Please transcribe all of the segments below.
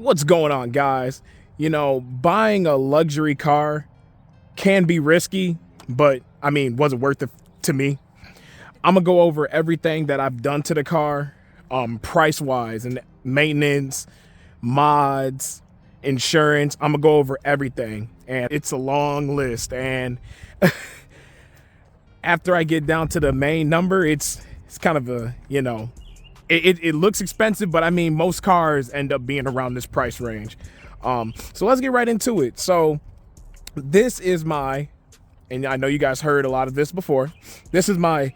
What's going on, guys? You know, buying a luxury car can be risky, but I mean, was it worth it to me? I'm gonna go over everything that I've done to the car, price wise and maintenance, mods, insurance. I'm gonna go over everything, and it's a long list. And after I get down to the main number, it's kind of a, you know, it looks expensive, but I mean, most cars end up being around this price range. So let's get right into it. So this is my, and I know you guys heard a lot of this before, this is my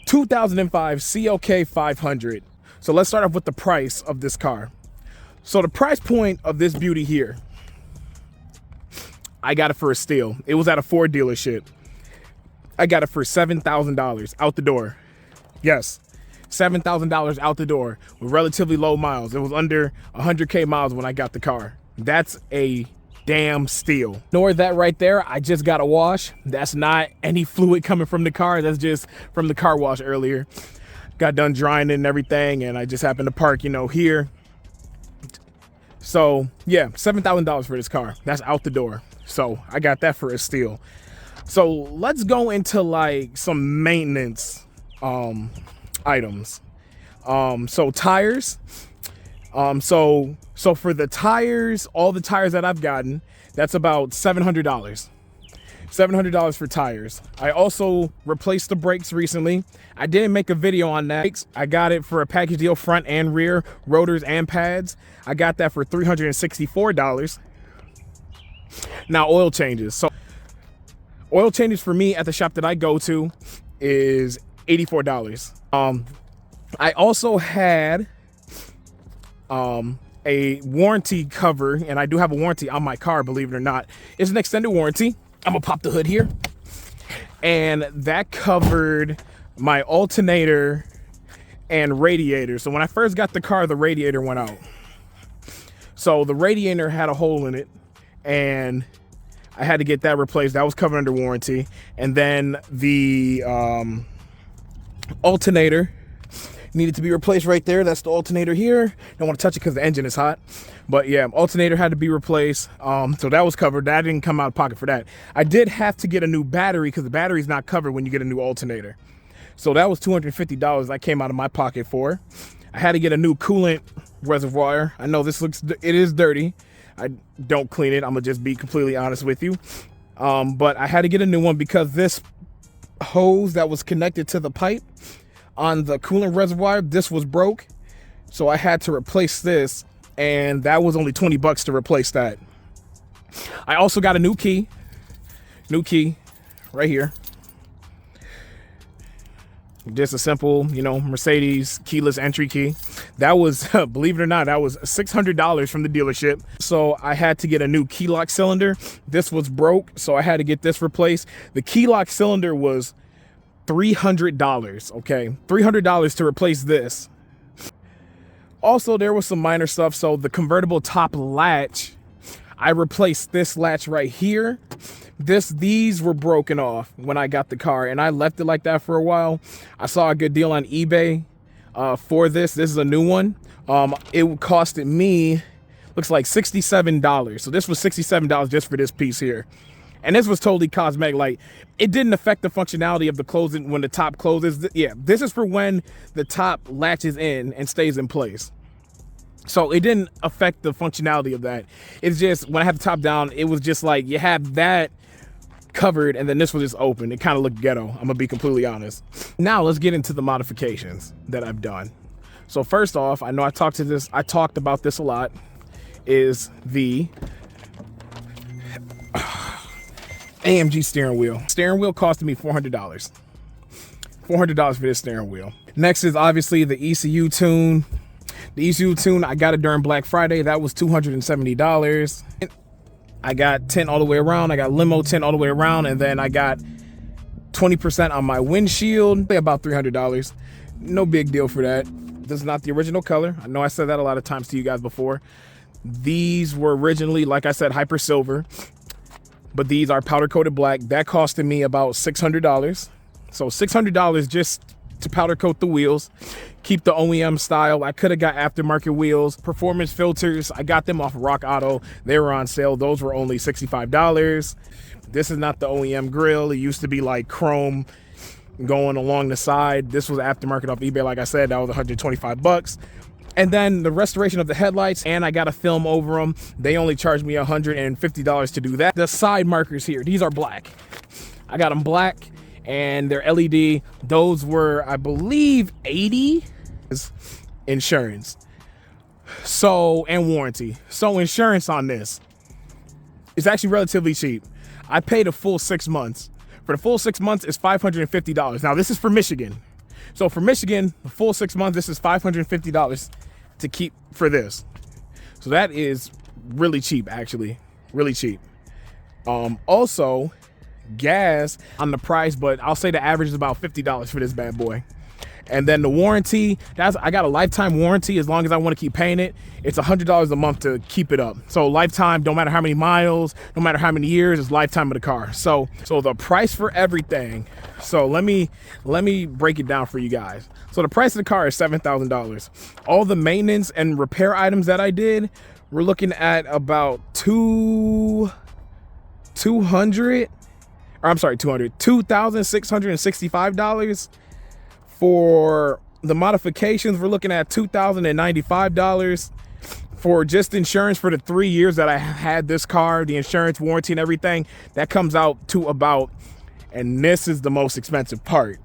2005 CLK 500. So let's start off with the price of this car. So the price point of this beauty here, I got it for a steal. It was at a Ford dealership. I got it for $7,000 out the door. Yes, $7,000 out the door with relatively low miles. It was under 100K miles when I got the car. That's a damn steal. Ignore that right there. I just got a wash. That's not any fluid coming from the car. That's just from the car wash earlier. Got done drying it and everything, and I just happened to park, you know, here. So yeah, $7,000 for this car. That's out the door. So I got that for a steal. So let's go into like some maintenance items. So tires. So for the tires, all the tires that I've gotten, that's about $700. $700 for tires. I also replaced the brakes recently. I didn't make a video on that. I got it for a package deal, front and rear, rotors and pads. I got that for $364. Now oil changes. So oil changes for me at the shop that I go to is $84. I also had a warranty cover, and I do have a warranty on my car, believe it or not. It's an extended warranty. I'm gonna pop the hood here, and that covered my alternator and radiator. So when I first got the car, the radiator went out. So the radiator had a hole in it, and I had to get that replaced. That was covered under warranty. And then the alternator needed to be replaced right there. That's the alternator here. Don't want to touch it because the engine is hot. But yeah, alternator had to be replaced. So that was covered. That didn't come out of pocket for that. I did have to get a new battery because the battery's not covered when you get a new alternator. So that was $250 that came out of my pocket for. I had to get a new coolant reservoir. I know this looks, it is dirty. I don't clean it. I'm gonna just be completely honest with you. But I had to get a new one because this hose that was connected to the pipe on the coolant reservoir, this was broke. So I had to replace this, and that was only 20 bucks to replace that. I also got a new key right here. Just a simple, you know, Mercedes keyless entry key. That was, believe it or not, that was $600 from the dealership. So I had to get a new key lock cylinder. This was broke, so I had to get this replaced. The key lock cylinder was $300, okay? $300 to replace this. Also, there was some minor stuff. So the convertible top latch, I replaced this latch right here. These were broken off when I got the car, and I left it like that for a while. I saw a good deal on eBay for this. This is a new one. It costed me, looks like $67. So this was $67 just for this piece here. And this was totally cosmetic. Like, it didn't affect the functionality of the closing when the top closes. Yeah, this is for when the top latches in and stays in place. So it didn't affect the functionality of that. It's just, when I had the top down, it was just like, you have that covered, and then this was just open. It kind of looked ghetto, I'm gonna be completely honest. Now let's get into the modifications that I've done. So first off, I know I talked about this a lot, is the AMG steering wheel. Steering wheel costed me $400. $400 for this steering wheel. Next is obviously the ECU tune. The ECU tune, I got it during Black Friday. That was $270. I got tint all the way around. I got limo tint all the way around. And then I got 20% on my windshield, about $300. No big deal for that. This is not the original color. I know I said that a lot of times to you guys before. These were originally, like I said, hyper silver, but these are powder coated black. That costed me about $600. So $600 just to powder coat the wheels, keep the OEM style. I could have got aftermarket wheels. Performance filters, I got them off of Rock Auto. They were on sale. Those were only $65. This is not the OEM grill. It used to be like chrome going along the side. This was aftermarket off eBay. Like I said, that was 125 bucks. And then the restoration of the headlights, and I got a film over them. They only charged me $150 to do that. The side markers here, these are black. I got them black and they're LED. Those were, I believe, 80 insurance. So, and warranty. So insurance on this is actually relatively cheap. I paid a full 6 months. For the full 6 months, it's $550. Now, this is for Michigan. So for Michigan, the full 6 months, this is $550 to keep for this. So that is really cheap, actually, really cheap. Also, gas on the price, but I'll say the average is about $50 for this bad boy. And then the warranty, I got a lifetime warranty as long as I want to keep paying it. It's $100 a month to keep it up. So lifetime, no matter how many miles, no matter how many years, it's lifetime of the car. So the price for everything. So let me break it down for you guys. So the price of the car is $7,000. All the maintenance and repair items that I did, we're looking at about $2,665. For the modifications, we're looking at $2,095 for just insurance for the 3 years that I had this car, the insurance, warranty, and everything. That comes out to about, and this is the most expensive part.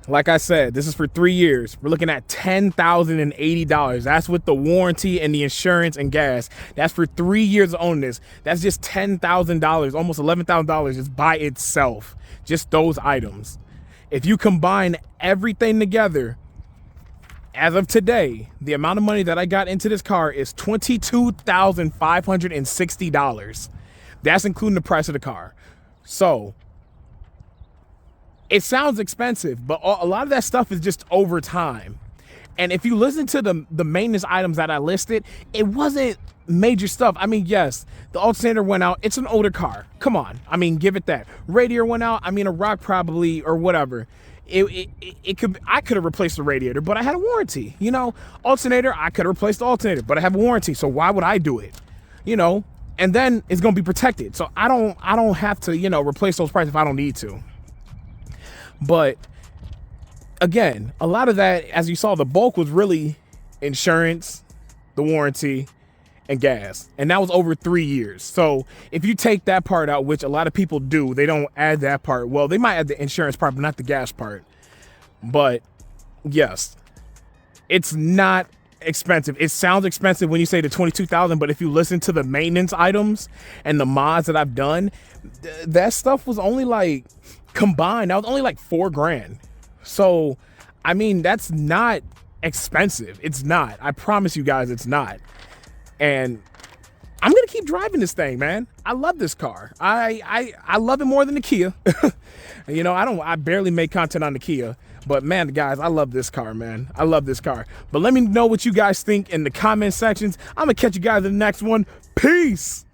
Like I said, this is for 3 years. We're looking at $10,080. That's with the warranty and the insurance and gas. That's for 3 years of owning this. That's just $10,000, almost $11,000 just by itself. Just those items. If you combine everything together, as of today, the amount of money that I got into this car is $22,560. That's including the price of the car. So it sounds expensive, but a lot of that stuff is just over time. And if you listen to the maintenance items that I listed, it wasn't major stuff. I mean, yes, the alternator went out. It's an older car. Come on. I mean, give it that. Radiator went out. I mean, a rock probably, or whatever. It could, I could have replaced the radiator, but I had a warranty. You know, alternator, I could have replaced the alternator, but I have a warranty. So why would I do it? You know, and then it's going to be protected. So I don't have to, you know, replace those parts if I don't need to. But again, a lot of that, as you saw, the bulk was really insurance, the warranty, and gas. And that was over 3 years. So if you take that part out, which a lot of people do, they don't add that part. Well, they might add the insurance part, but not the gas part. But yes, it's not expensive. It sounds expensive when you say the $22,000, but if you listen to the maintenance items and the mods that I've done, that stuff was only like combined. That was only like $4 grand. So, I mean, that's not expensive. It's not. I promise you guys, it's not. And I'm gonna keep driving this thing, man. I love this car. I love it more than the Kia. You know, I barely make content on the Kia, but man, guys, I love this car, man. I love this car. But let me know what you guys think in the comment sections. I'm gonna catch you guys in the next one. Peace.